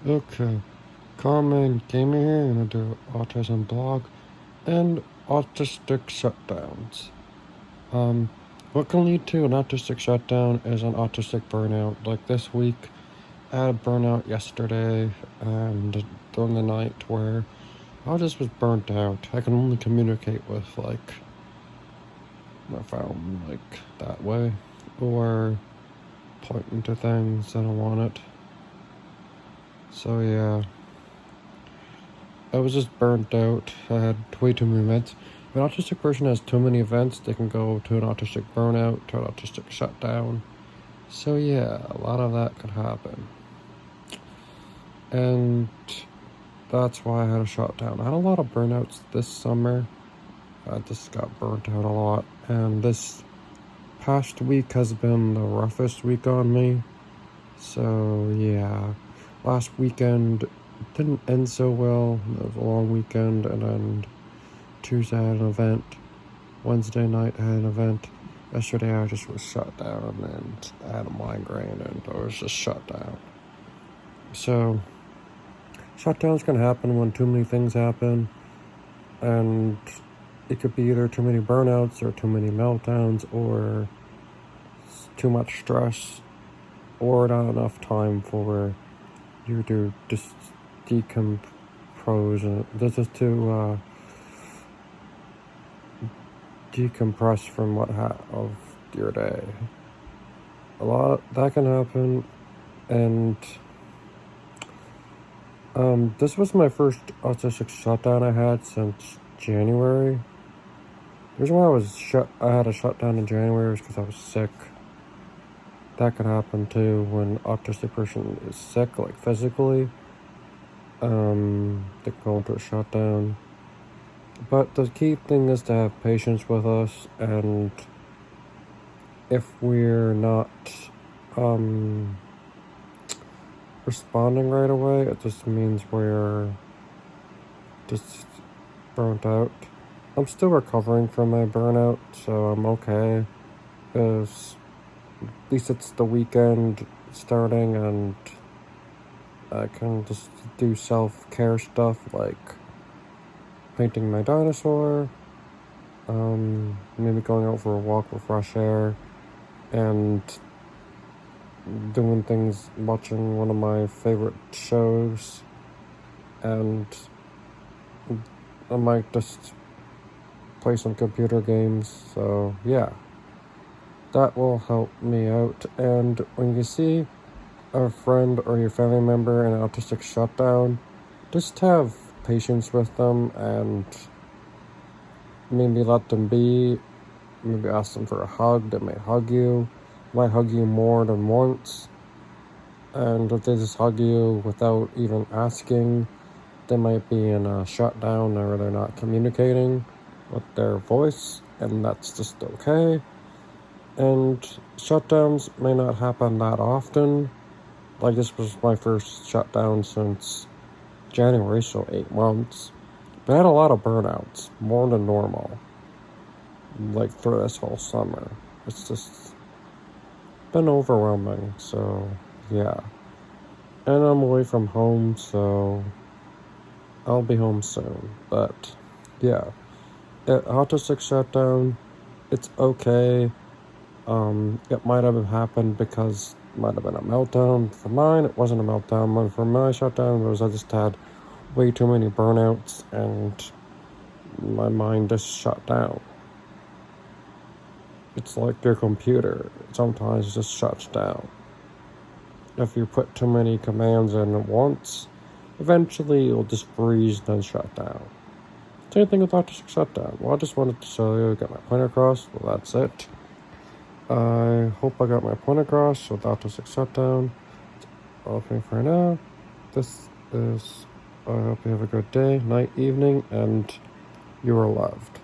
Okay, Carmen came here and do autism blog and autistic shutdowns. Um, what can lead to an autistic shutdown is an autistic burnout. Like this week, I had a burnout yesterday and during the night where I just was burnt out. I can only communicate with my phone that way, or pointing to things that I want it. So yeah. I was just burnt out. I had way too many events. If an autistic person has too many events, they can go to an autistic burnout, to an autistic shutdown. So yeah, a lot of that could happen. And that's why I had a shutdown. I had a lot of burnouts this summer. I just got burnt out a lot. And this past week has been the roughest week on me. So yeah, last weekend didn't end so well. It was a long weekend, and then Tuesday I had an event. Wednesday night I had an event. Yesterday I just was shut down, and I had a migraine, and I was just shut down. So, shutdowns can happen when too many things happen, and it could be either too many burnouts, or too many meltdowns, or too much stress, or not enough time for you to just decompose, and this is to decompress from of your day. A lot that can happen, and this was my first autistic shutdown I had since January. The reason why I had a shutdown in January was because I was sick. That can happen too when autistic person is sick, like physically. They go into a shutdown. But the key thing is to have patience with us, and if we're not responding right away, it just means we're just burnt out. I'm still recovering from my burnout, so I'm okay. At least it's the weekend starting, and I can just do self-care stuff like painting my dinosaur, maybe going out for a walk with fresh air, and doing things, watching one of my favorite shows, and I might just play some computer games. So yeah, that will help me out. And when you see a friend or your family member in an autistic shutdown, just have patience with them and maybe let them be. Maybe ask them for a hug. They may hug you, might hug you more than once. And if they just hug you without even asking, they might be in a shutdown, or they're not communicating with their voice, and that's just okay. And shutdowns may not happen that often. Like, this was my first shutdown since January, so 8 months. But I had a lot of burnouts, more than normal, like through this whole summer. It's just been overwhelming, so yeah. And I'm away from home, so I'll be home soon. But yeah, autistic shutdown, it's okay. It might have happened because it might have been a meltdown. For mine, it wasn't a meltdown. But for my shutdown, it was I just had way too many burnouts, and my mind just shut down. It's like your computer. Sometimes it just shuts down. If you put too many commands in at once, eventually it'll just freeze and then shut down. Same thing with autistic shutdown. Well, I just wanted to show you, get my point across. Well, that's it. I hope I got my point across with autistic shutdown. Okay, for now, this is, I hope you have a good day, night, evening, and you are loved.